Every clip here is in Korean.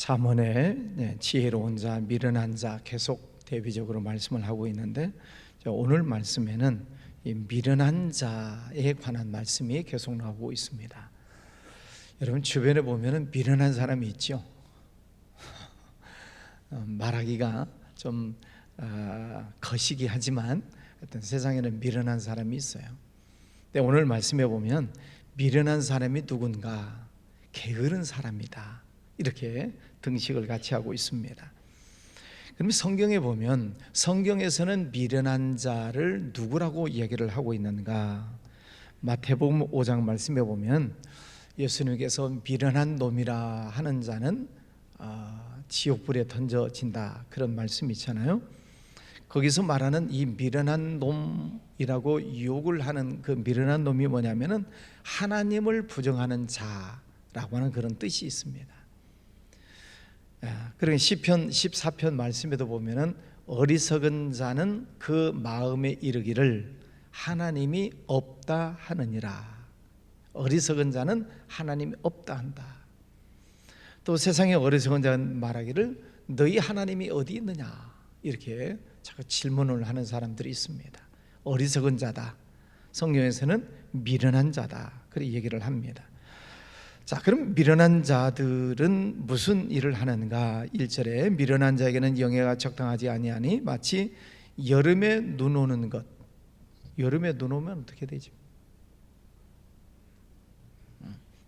잠언의 지혜로운 자, 미련한 자 계속 대비적으로 말씀을 하고 있는데, 오늘 말씀에는 이 미련한 자에 관한 말씀이 계속 나오고 있습니다. 여러분 주변에 보면은 미련한 사람이 있죠. 말하기가 좀 거시기 하지만 어떤 세상에는 미련한 사람이 있어요. 근데 오늘 말씀에 보면 미련한 사람이 누군가? 게으른 사람이다, 이렇게 등식을 같이 하고 있습니다. 그럼 성경에 보면, 성경에서는 미련한 자를 누구라고 얘기를 하고 있는가? 마태복음 5장 말씀에 보면 예수님께서 미련한 놈이라 하는 자는 지옥불에 던져진다, 그런 말씀이 있잖아요. 거기서 말하는 이 미련한 놈이라고 욕을 하는 그 미련한 놈이 뭐냐면은 하나님을 부정하는 자라고 하는 그런 뜻이 있습니다. 그러니까 시편 14편 말씀에도 보면은 어리석은 자는 그 마음에 이르기를 하나님이 없다 하느니라. 어리석은 자는 하나님이 없다 한다. 또 세상에 어리석은 자는 말하기를 너희 하나님이 어디 있느냐, 이렇게 자꾸 질문을 하는 사람들이 있습니다. 어리석은 자다, 성경에서는 미련한 자다, 그렇게 얘기를 합니다. 자, 그럼 미련한 자들은 무슨 일을 하는가? 1절에 미련한 자에게는 영예가 적당하지 아니하니 마치 여름에 눈 오는 것. 여름에 눈 오면 어떻게 되죠?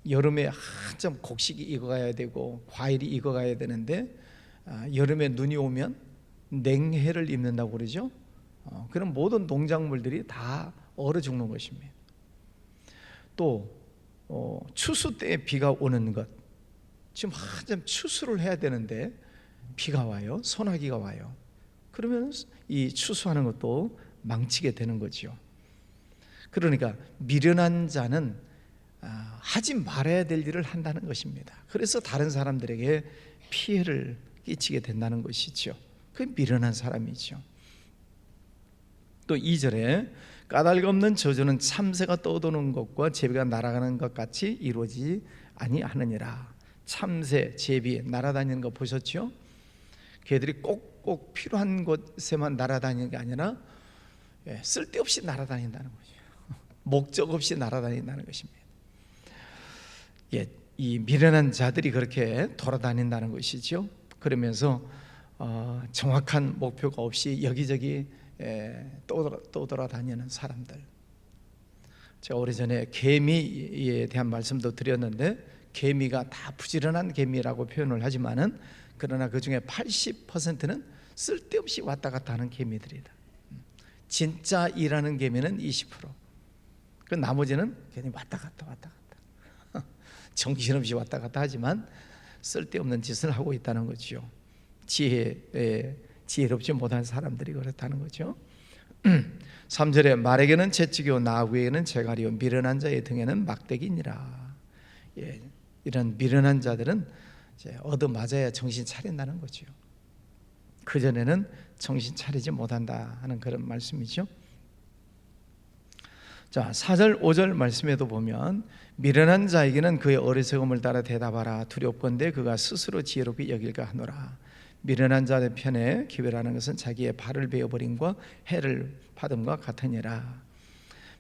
여름에 한참 곡식이 익어가야 되고 과일이 익어가야 되는데 여름에 눈이 오면 냉해를 입는다고 그러죠. 그럼 모든 농작물들이 다 얼어 죽는 것입니다. 또 추수 때에 비가 오는 것, 지금 한참 추수를 해야 되는데 비가 와요, 소나기가 와요. 그러면 이 추수하는 것도 망치게 되는 거죠. 그러니까 미련한 자는 하지 말아야 될 일을 한다는 것입니다. 그래서 다른 사람들에게 피해를 끼치게 된다는 것이죠. 그게 미련한 사람이죠. 또 2절에 까닭 없는 저주는 참새가 떠도는 것과 제비가 날아가는 것 같이 이루어지지 아니하느니라. 참새, 제비 날아다니는 거 보셨죠? 걔들이 꼭 필요한 곳에만 날아다니는 게 아니라 쓸데없이 날아다닌다는 거죠. 목적 없이 날아다닌다는 것입니다. 이 미련한 자들이 그렇게 돌아다닌다는 것이죠. 그러면서 정확한 목표가 없이 여기저기 떠돌아다니는 사람들. 제가 오래전에 개미에 대한 말씀도 드렸는데, 개미가 다 부지런한 개미라고 표현을 하지만은 그러나 그 중에 80%는 쓸데없이 왔다 갔다 하는 개미들이다. 진짜 일하는 개미는 20%. 그 나머지는 괜히 왔다 갔다 정신없이 왔다 갔다 하지만 쓸데없는 짓을 하고 있다는 거죠. 지혜롭지 못한 사람들이 그렇다는 거죠. 3절에 말에게는 채찍이요 나귀에게는 재갈이요 미련한 자의 등에는 막대기니라. 이런 미련한 자들은 이제 얻어맞아야 정신 차린다는 거죠. 그전에는 정신 차리지 못한다 하는 그런 말씀이죠. 자, 4절 5절 말씀에도 보면 미련한 자에게는 그의 어리석음을 따라 대답하라. 두렵건대 그가 스스로 지혜롭게 여길까 하노라. 미련한 자의 편에 기회라는 것은 자기의 발을 베어버림과 해를 받음과 같으니라.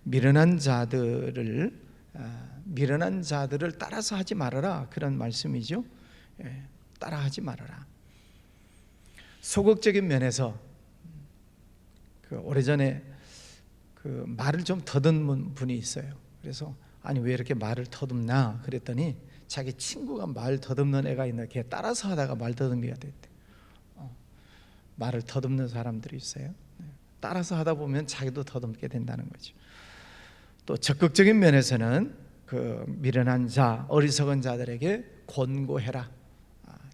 미련한 자들을 따라서 하지 말아라, 그런 말씀이죠. 따라하지 말아라. 소극적인 면에서 오래전에 말을 좀 더듬는 분이 있어요. 그래서 아니 왜 이렇게 말을 더듬나 그랬더니 자기 친구가 말 더듬는 애가 있는데 걔 따라서 하다가 말 더듬이가 됐대. 말을 더듬는 사람들이 있어요. 따라서 하다 보면 자기도 더듬게 된다는 거죠. 또 적극적인 면에서는 그 미련한 자, 어리석은 자들에게 권고해라,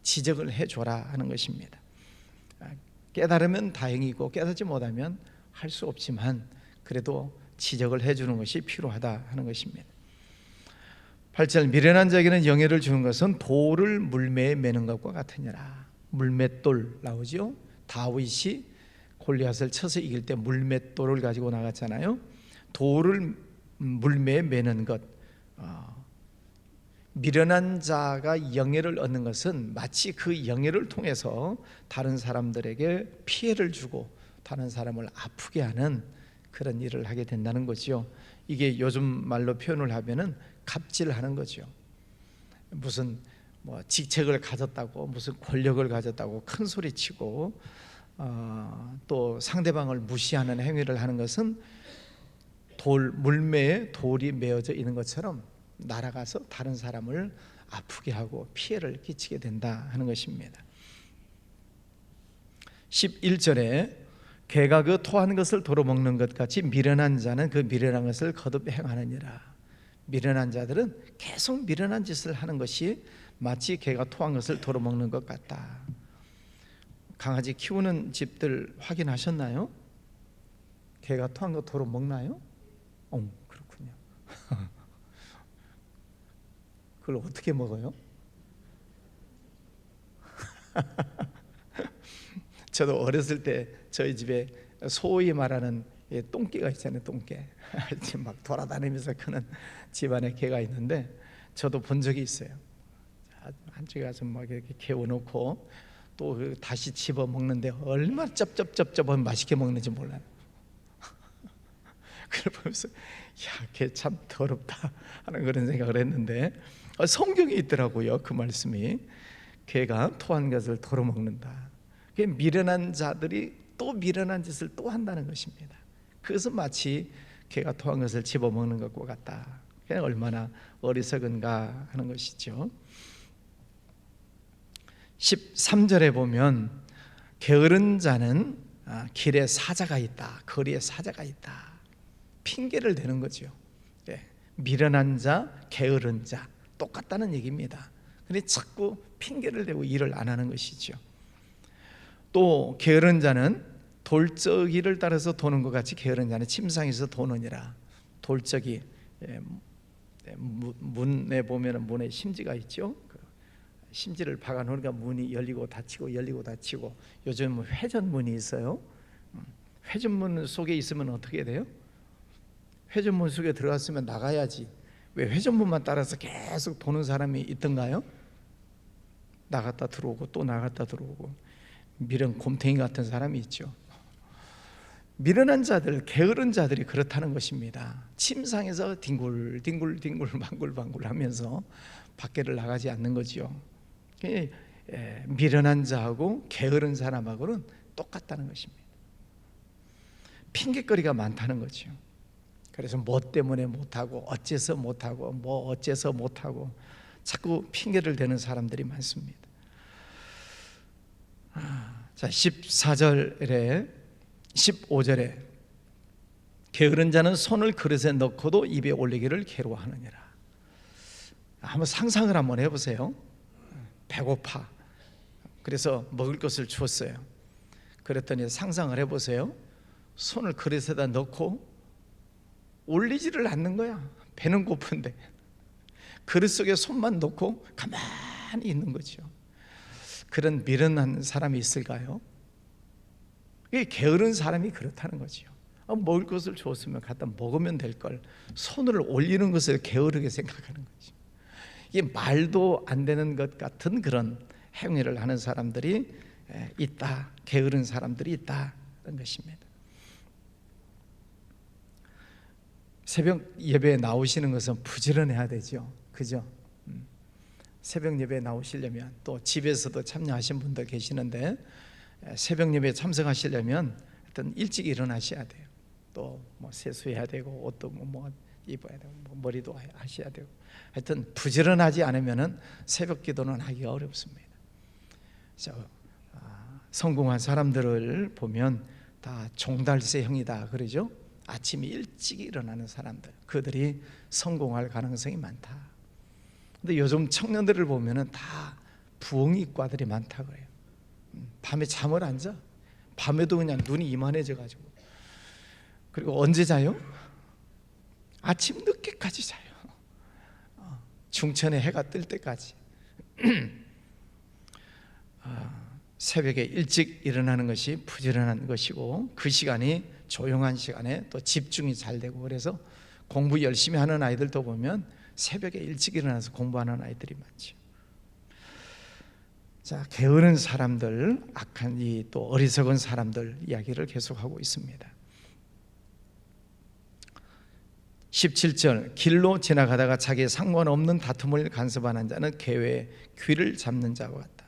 지적을 해줘라 하는 것입니다. 깨달으면 다행이고 깨닫지 못하면 할 수 없지만 그래도 지적을 해주는 것이 필요하다 하는 것입니다. 8절 미련한 자에게는 영예를 주는 것은 돌을 물매에 매는 것과 같으니라. 물맷돌 나오죠. 다윗이 골리앗을 쳐서 이길 때 물맷돌을 가지고 나갔잖아요. 돌을 물매에 매는 것, 미련한 자가 영예를 얻는 것은 마치 그 영예를 통해서 다른 사람들에게 피해를 주고 다른 사람을 아프게 하는 그런 일을 하게 된다는 거죠. 이게 요즘 말로 표현을 하면은 갑질하는 거죠. 무슨 직책을 가졌다고, 무슨 권력을 가졌다고 큰 소리치고 또 상대방을 무시하는 행위를 하는 것은 물매에 돌이 메어져 있는 것처럼 날아가서 다른 사람을 아프게 하고 피해를 끼치게 된다 하는 것입니다. 11절에 개가 그 토한 것을 도로 먹는 것 같이 미련한 자는 그 미련한 것을 거듭 행하느니라. 미련한 자들은 계속 미련한 짓을 하는 것이 마치 개가 토한 것을 도로 먹는 것 같다. 강아지 키우는 집들 확인하셨나요? 개가 토한 거 도로 먹나요? 그렇군요. 그걸 어떻게 먹어요? 저도 어렸을 때 저희 집에 소위 말하는 똥개가 있잖아요. 똥개 막 돌아다니면서 크는 집안에 개가 있는데 저도 본 적이 있어요. 한쪽에 가서 막 이렇게 개워놓고 또 다시 집어 먹는데 얼마나 쩝쩝쩝쩝하면 맛있게 먹는지 몰라요. 그걸 보면서 개 참 더럽다 하는 그런 생각을 했는데 성경에 있더라고요. 그 말씀이 개가 토한 것을 도로 먹는다. 미련한 자들이 또 미련한 짓을 또 한다는 것입니다. 그것은 마치 개가 토한 것을 집어먹는 것과 같다. 얼마나 어리석은가 하는 것이죠. 13절에 보면 게으른 자는 길에 사자가 있다, 거리에 사자가 있다, 핑계를 대는 거죠. 미련한 자, 게으른 자 똑같다는 얘기입니다. 근데 자꾸 핑계를 대고 일을 안 하는 것이죠. 또 게으른 자는 돌적이를 따라서 도는 것 같이 게으른 자는 침상에서 도느니라. 돌적이 문에 보면 문에 심지가 있죠. 심지를 박아 놓으니까 문이 열리고 닫히고 열리고 닫히고. 요즘 회전문이 있어요. 회전문 속에 있으면 어떻게 돼요? 회전문 속에 들어갔으면 나가야지. 왜 회전문만 따라서 계속 도는 사람이 있던가요? 나갔다 들어오고 또 나갔다 들어오고. 미련 곰탱이 같은 사람이 있죠. 미련한 자들, 게으른 자들이 그렇다는 것입니다. 침상에서 뒹굴뒹굴 방굴방굴 하면서 밖에를 나가지 않는 거죠. 미련한 자하고 게으른 사람하고는 똑같다는 것입니다. 핑계거리가 많다는 거죠. 그래서 뭐 때문에 못하고 어째서 못하고 뭐 어째서 못하고 자꾸 핑계를 대는 사람들이 많습니다. 자, 14절에 15절에 게으른 자는 손을 그릇에 넣고도 입에 올리기를 괴로워하느니라. 한번 상상을 한번 해보세요. 배고파. 그래서 먹을 것을 주었어요. 그랬더니 상상을 해보세요. 손을 그릇에다 넣고 올리지를 않는 거야. 배는 고픈데 그릇 속에 손만 넣고 가만히 있는 거죠. 그런 미련한 사람이 있을까요? 게으른 사람이 그렇다는 거죠. 먹을 것을 줬으면 갖다 먹으면 될 걸 손을 올리는 것을 게으르게 생각하는 거죠. 이게 말도 안 되는 것 같은 그런 행위를 하는 사람들이 있다. 게으른 사람들이 있다는 것입니다. 새벽 예배에 나오시는 것은 부지런해야 되죠. 그죠? 새벽 예배에 나오시려면 또 집에서도 참여하신 분들 계시는데 새벽 예배에 참석하시려면 일단 일찍 일어나셔야 돼요. 또 뭐 세수해야 되고 옷도 뭐 입어야 되고 뭐 머리도 하셔야 되고 하여튼 부지런하지 않으면은 새벽 기도는 하기가 어렵습니다. 성공한 사람들을 보면 다 종달새형이다 그러죠. 아침에 일찍 일어나는 사람들, 그들이 성공할 가능성이 많다. 근데 요즘 청년들을 보면은 다 부엉이과들이 많다 그래요. 밤에 잠을 안 자. 밤에도 그냥 눈이 이만해져 가지고. 그리고 언제 자요? 아침 늦게까지 자요. 중천에 해가 뜰 때까지. 새벽에 일찍 일어나는 것이 부지런한 것이고 그 시간이 조용한 시간에 또 집중이 잘 되고 그래서 공부 열심히 하는 아이들도 보면 새벽에 일찍 일어나서 공부하는 아이들이 많죠. 자, 게으른 사람들, 악한 이 또 어리석은 사람들 이야기를 계속하고 있습니다. 17절, 길로 지나가다가 자기에 상관없는 다툼을 간섭하는 자는 개의 귀를 잡는 자와 같다.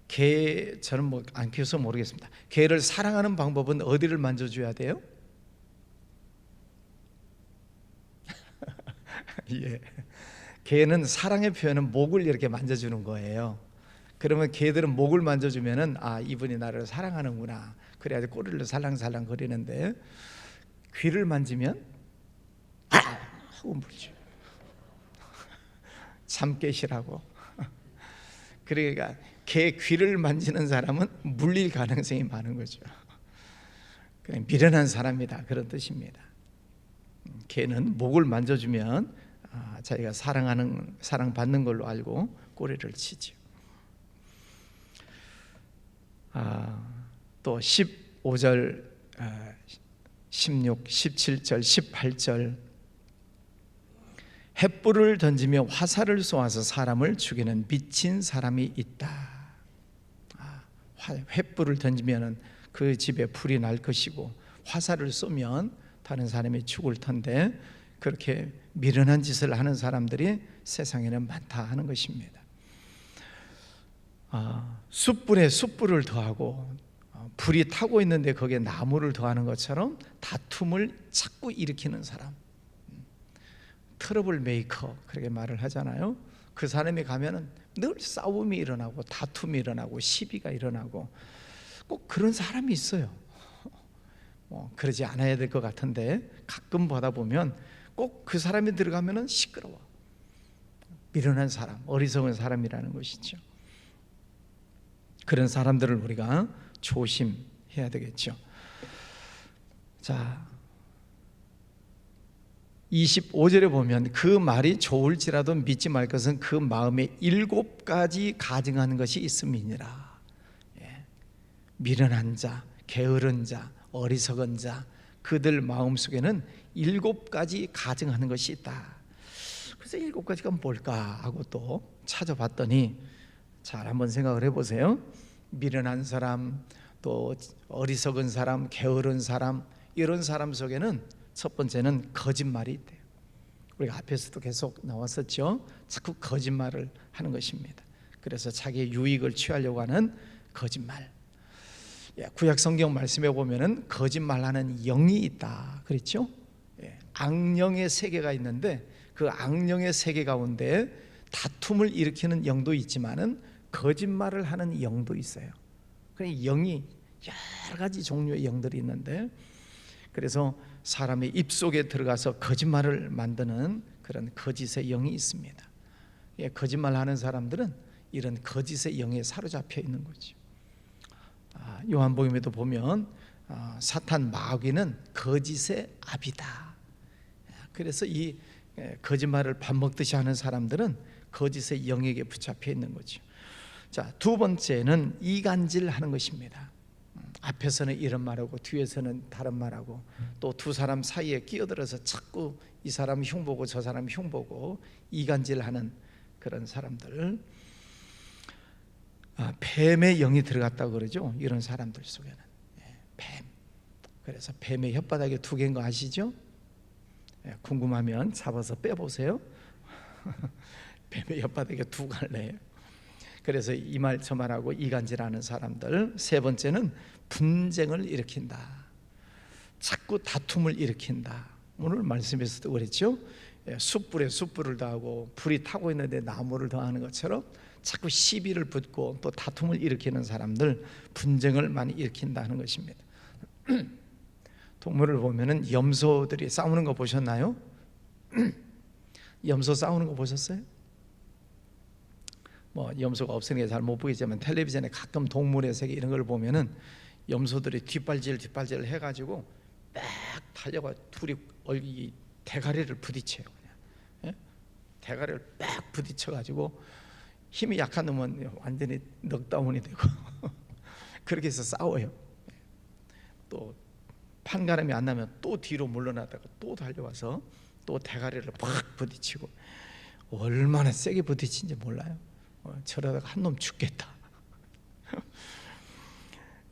개, 저는 뭐 안 키워서 모르겠습니다. 개를 사랑하는 방법은 어디를 만져줘야 돼요? 예. 개는 사랑의 표현은 목을 이렇게 만져주는 거예요. 그러면 개들은 목을 만져주면은 아, 이분이 나를 사랑하는구나. 그래야지 꼬리를 살랑살랑 거리는데 귀를 만지면 하고 물죠. 참깨시라고. 그러니까 개 귀를 만지는 사람은 물릴 가능성이 많은 거죠. 그냥 미련한 사람이다, 그런 뜻입니다. 개는 목을 만져주면 자기가 사랑받는 걸로 알고 꼬리를 치죠. 또 15절, 16, 17절, 18절, 횃불을 던지며 화살을 쏘아서 사람을 죽이는 미친 사람이 있다. 횃불을 던지면 그 집에 불이 날 것이고 화살을 쏘면 다른 사람이 죽을 텐데 그렇게 미련한 짓을 하는 사람들이 세상에는 많다 하는 것입니다. 숯불에 숯불을 더하고 불이 타고 있는데 거기에 나무를 더하는 것처럼 다툼을 자꾸 일으키는 사람, 트러블 메이커 그렇게 말을 하잖아요. 그 사람이 가면은 늘 싸움이 일어나고 다툼이 일어나고 시비가 일어나고 꼭 그런 사람이 있어요. 그러지 않아야 될 것 같은데 가끔 보다 보면 꼭 그 사람이 들어가면은 시끄러워. 미련한 사람, 어리석은 사람이라는 것이죠. 그런 사람들을 우리가 조심해야 되겠죠. 자, 25절에 보면 그 말이 좋을지라도 믿지 말 것은 그 마음에 7가지 가증하는 것이 있음이니라. 미련한 자, 게으른 자, 어리석은 자, 그들 마음속에는 7가지 가증하는 것이 있다. 그래서 7가지가 뭘까 하고 또 찾아봤더니 잘 한번 생각을 해보세요. 미련한 사람, 또 어리석은 사람, 게으른 사람, 이런 사람 속에는 첫 번째는 거짓말이 있대요. 우리가 앞에서도 계속 나왔었죠. 자꾸 거짓말을 하는 것입니다. 그래서 자기의 유익을 취하려고 하는 거짓말. 구약 성경 말씀에 보면은 거짓말하는 영이 있다 그랬죠. 악령의 세계가 있는데 그 악령의 세계 가운데 다툼을 일으키는 영도 있지만은 거짓말을 하는 영도 있어요. 그러니까 영이 여러 가지 종류의 영들이 있는데 그래서 사람의 입속에 들어가서 거짓말을 만드는 그런 거짓의 영이 있습니다. 거짓말하는 사람들은 이런 거짓의 영에 사로잡혀 있는 거죠. 요한복음에도 보면 사탄 마귀는 거짓의 아비다. 그래서 이 거짓말을 밥 먹듯이 하는 사람들은 거짓의 영에게 붙잡혀 있는 거죠. 자, 두 번째는 이간질하는 것입니다. 앞에서는 이런 말하고 뒤에서는 다른 말하고 또 두 사람 사이에 끼어들어서 자꾸 이 사람 흉보고 저 사람 흉보고 이간질하는 그런 사람들, 뱀의 영이 들어갔다고 그러죠. 이런 사람들 속에는 뱀. 그래서 뱀의 혓바닥에 2개인 거 아시죠? 궁금하면 잡아서 빼보세요. 뱀의 혓바닥에 2갈래예요. 그래서 이 말 저 말하고 이간질하는 사람들. 세 번째는 분쟁을 일으킨다. 자꾸 다툼을 일으킨다. 오늘 말씀에서도 그랬죠. 숯불에 숯불을 더하고 불이 타고 있는데 나무를 더하는 것처럼 자꾸 시비를 붙고 또 다툼을 일으키는 사람들, 분쟁을 많이 일으킨다는 것입니다. 동물을 보면은 염소들이 싸우는 거 보셨나요? 염소 싸우는 거 보셨어요? 뭐 염소가 없으니까 잘 못 보겠지만 텔레비전에 가끔 동물의 세계 이런 걸 보면은 염소들이 뒷발질 해가지고 막 달려가 둘이 이 대가리를 부딪혀요. 그냥. 대가리를 막 부딪혀가지고 힘이 약한 놈은 완전히 넉다운이 되고 그렇게 해서 싸워요. 또 판가름이 안 나면 또 뒤로 물러나다가 또 달려와서 또 대가리를 팍 부딪히고, 얼마나 세게 부딪힌지 몰라요. 저러다가 한 놈 죽겠다.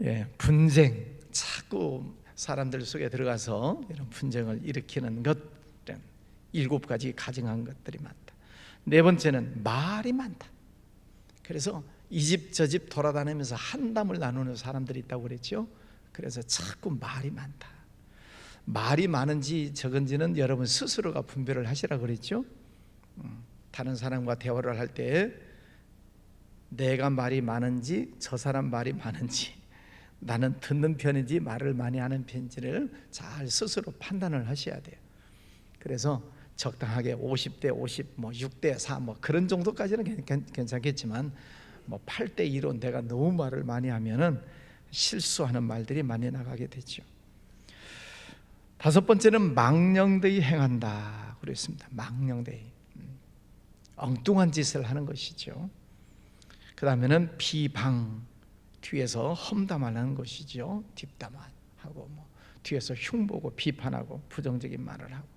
예, 분쟁, 자꾸 사람들 속에 들어가서 이런 분쟁을 일으키는 것, 7가지 가증한 것들이 많다. 네 번째는 말이 많다. 그래서 이 집 저 집 돌아다니면서 한담을 나누는 사람들이 있다고 그랬죠. 그래서 자꾸 말이 많다. 말이 많은지 적은지는 여러분 스스로가 분별을 하시라 그랬죠. 다른 사람과 대화를 할 때 내가 말이 많은지 저 사람 말이 많은지, 나는 듣는 편인지 말을 많이 하는 편인지를 잘 스스로 판단을 하셔야 돼요. 그래서 적당하게 50대 50, 6대 4 그런 정도까지는 괜찮겠지만 8대 2로 내가 너무 말을 많이 하면은 실수하는 말들이 많이 나가게 되죠. 다섯 번째는 망령되이 행한다 그랬습니다. 망령되이, 엉뚱한 짓을 하는 것이죠. 그 다음에는 비방, 뒤에서 험담하는 것이죠. 뒷담화하고 뒤에서 흉보고 비판하고 부정적인 말을 하고.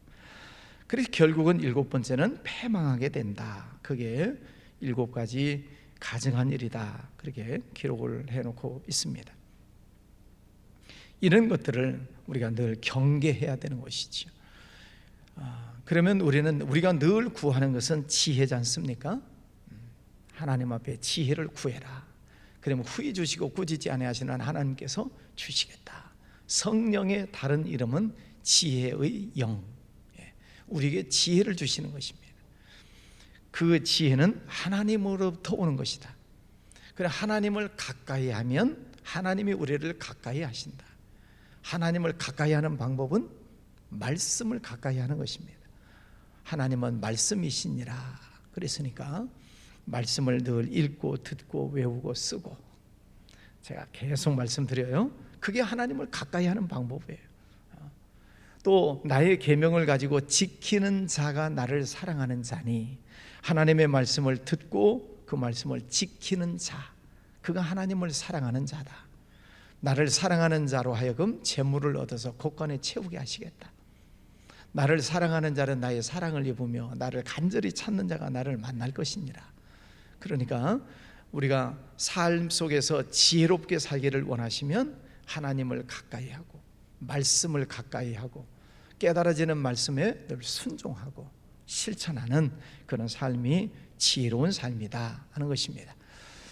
그래서 결국은 7번째는 패망하게 된다. 그게 7가지 가증한 일이다. 그렇게 기록을 해놓고 있습니다. 이런 것들을 우리가 늘 경계해야 되는 것이죠. 그러면 우리가 늘 구하는 것은 지혜지 않습니까? 하나님 앞에 지혜를 구해라. 그러면 후히 주시고 꾸짖지 아니하시는 하나님께서 주시겠다. 성령의 다른 이름은 지혜의 영, 우리에게 지혜를 주시는 것입니다. 그 지혜는 하나님으로부터 오는 것이다. 그래, 하나님을 가까이 하면 하나님이 우리를 가까이 하신다. 하나님을 가까이 하는 방법은 말씀을 가까이 하는 것입니다. 하나님은 말씀이시니라 그랬으니까 말씀을 늘 읽고 듣고 외우고 쓰고, 제가 계속 말씀드려요. 그게 하나님을 가까이 하는 방법이에요. 또 나의 계명을 가지고 지키는 자가 나를 사랑하는 자니, 하나님의 말씀을 듣고 그 말씀을 지키는 자, 그가 하나님을 사랑하는 자다. 나를 사랑하는 자로 하여금 재물을 얻어서 곳간에 채우게 하시겠다. 나를 사랑하는 자는 나의 사랑을 입으며 나를 간절히 찾는 자가 나를 만날 것이니라. 그러니까 우리가 삶 속에서 지혜롭게 살기를 원하시면 하나님을 가까이 하고 말씀을 가까이 하고 깨달아지는 말씀에 늘 순종하고 실천하는 그런 삶이 지혜로운 삶이다 하는 것입니다.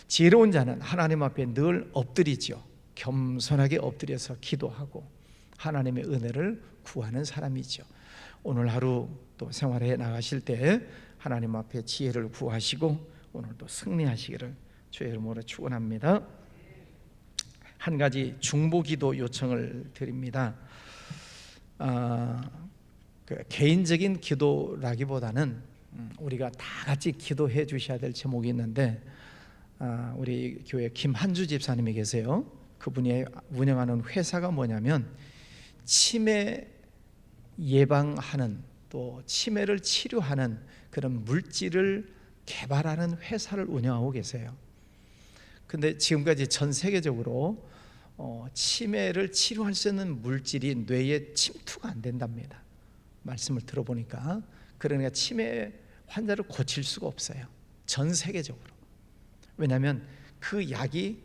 지혜로운 자는 하나님 앞에 늘 엎드리죠. 겸손하게 엎드려서 기도하고 하나님의 은혜를 구하는 사람이죠. 오늘 하루 또 생활해 나가실 때 하나님 앞에 지혜를 구하시고 오늘도 승리하시기를 주의 이름으로 축원합니다. 한 가지 중보기도 요청을 드립니다. 개인적인 기도라기보다는 우리가 다 같이 기도해 주셔야 될 제목이 있는데, 우리 교회 김한주 집사님이 계세요. 그분이 운영하는 회사가 뭐냐면 치매 예방하는, 또 치매를 치료하는 그런 물질을 개발하는 회사를 운영하고 계세요. 근데 지금까지 전 세계적으로 치매를 치료할 수 있는 물질이 뇌에 침투가 안 된답니다. 말씀을 들어보니까. 그러니까 치매 환자를 고칠 수가 없어요, 전 세계적으로. 왜냐하면 그 약이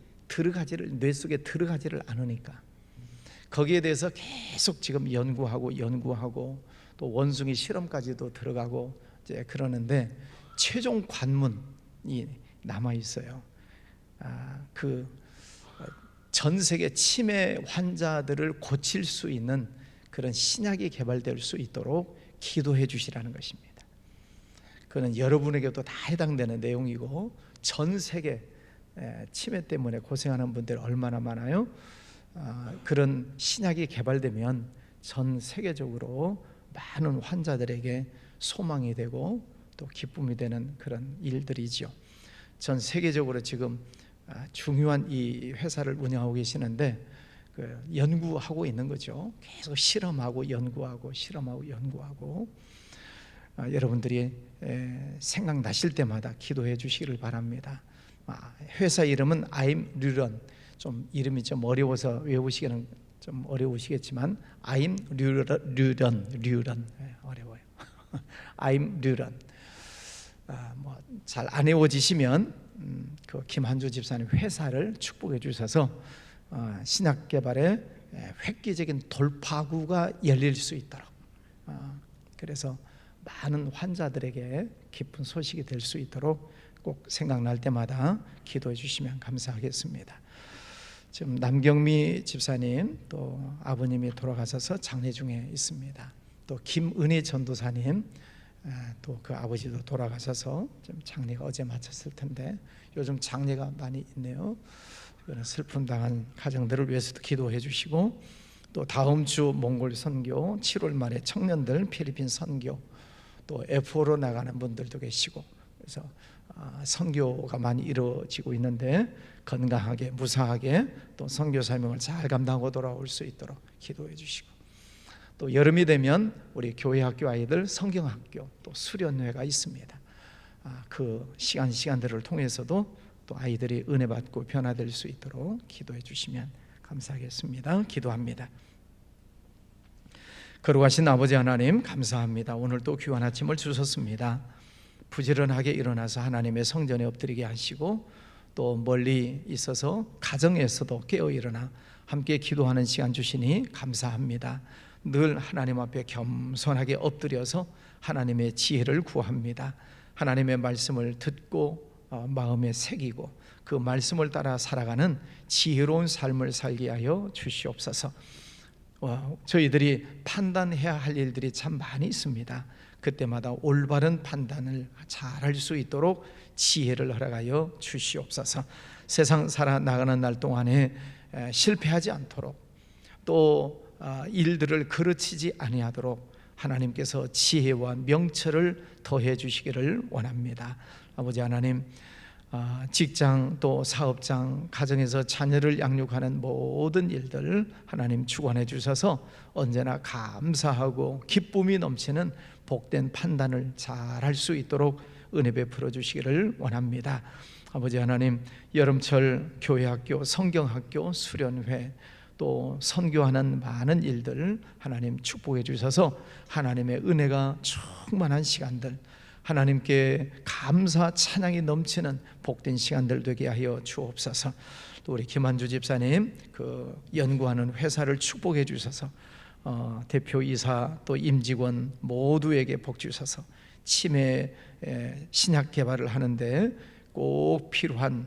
뇌 속에 들어가지를 않으니까. 거기에 대해서 계속 지금 연구하고 또 원숭이 실험까지도 들어가고 이제 그러는데 최종 관문이 남아 있어요. 전 세계 치매 환자들을 고칠 수 있는 그런 신약이 개발될 수 있도록 기도해 주시라는 것입니다. 그는 여러분에게도 다 해당되는 내용이고, 전 세계 치매 때문에 고생하는 분들 얼마나 많아요. 그런 신약이 개발되면 전 세계적으로 많은 환자들에게 소망이 되고 또 기쁨이 되는 그런 일들이죠. 전 세계적으로 지금 중요한 이 회사를 운영하고 계시는데 연구하고 있는 거죠. 계속 실험하고 연구하고 여러분들이 생각나실 때마다 기도해 주시기를 바랍니다. 회사 이름은 I'm 류런, 좀 이름이 좀 어려워서 외우시기는 좀 어려우시겠지만 I'm 류런 어려워요. I'm 류런. 잘 안 외워지시면 그 김한주 집사님 회사를 축복해 주셔서 신약 개발의 획기적인 돌파구가 열릴 수 있도록, 그래서 많은 환자들에게 기쁜 소식이 될 수 있도록 꼭 생각날 때마다 기도해 주시면 감사하겠습니다. 지금 남경미 집사님 또 아버님이 돌아가셔서 장례 중에 있습니다. 또 김은희 전도사님 또 그 아버지도 돌아가셔서 좀 장례가 어제 마쳤을 텐데 요즘 장례가 많이 있네요. 슬픔 당한 가정들을 위해서도 기도해 주시고, 또 다음 주 몽골 선교, 7월 말에 청년들 필리핀 선교, 또 F4로 나가는 분들도 계시고, 그래서 선교가 많이 이루어지고 있는데 건강하게 무사하게 또 선교 사명을 잘 감당하고 돌아올 수 있도록 기도해 주시고, 또 여름이 되면 우리 교회 학교 아이들 성경학교 또 수련회가 있습니다. 그 시간들을 통해서도 또 아이들이 은혜 받고 변화될 수 있도록 기도해 주시면 감사하겠습니다. 기도합니다. 거룩하신 아버지 하나님, 감사합니다. 오늘 또 귀한 아침을 주셨습니다. 부지런하게 일어나서 하나님의 성전에 엎드리게 하시고, 또 멀리 있어서 가정에서도 깨어 일어나 함께 기도하는 시간 주시니 감사합니다. 늘 하나님 앞에 겸손하게 엎드려서 하나님의 지혜를 구합니다. 하나님의 말씀을 듣고 마음에 새기고 그 말씀을 따라 살아가는 지혜로운 삶을 살게 하여 주시옵소서. 저희들이 판단해야 할 일들이 참 많이 있습니다. 그때마다 올바른 판단을 잘할 수 있도록 지혜를 허락하여 주시옵소서. 세상 살아나가는 날 동안에 실패하지 않도록, 또 일들을 그르치지 아니하도록 하나님께서 지혜와 명철을 더해 주시기를 원합니다. 아버지 하나님, 직장 또 사업장, 가정에서 자녀를 양육하는 모든 일들 하나님 주관해 주셔서 언제나 감사하고 기쁨이 넘치는 복된 판단을 잘할 수 있도록 은혜 베풀어 주시기를 원합니다. 아버지 하나님, 여름철 교회학교, 성경학교, 수련회, 또 선교하는 많은 일들 하나님 축복해 주셔서 하나님의 은혜가 충만한 시간들, 하나님께 감사 찬양이 넘치는 복된 시간들 되게 하여 주옵소서. 또 우리 김한주 집사님 그 연구하는 회사를 축복해 주셔서 대표이사 또 임직원 모두에게 복 주셔서 치매 신약 개발을 하는데 꼭 필요한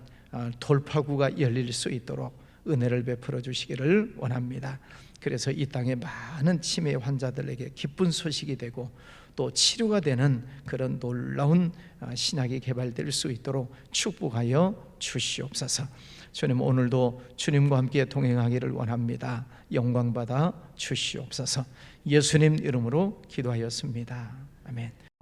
돌파구가 열릴 수 있도록 은혜를 베풀어 주시기를 원합니다. 그래서 이 땅에 많은 치매 환자들에게 기쁜 소식이 되고 또 치료가 되는 그런 놀라운 신약이 개발될 수 있도록 축복하여 주시옵소서. 주님, 오늘도 주님과 함께 동행하기를 원합니다. 영광받아 주시옵소서. 예수님 이름으로 기도하였습니다. 아멘.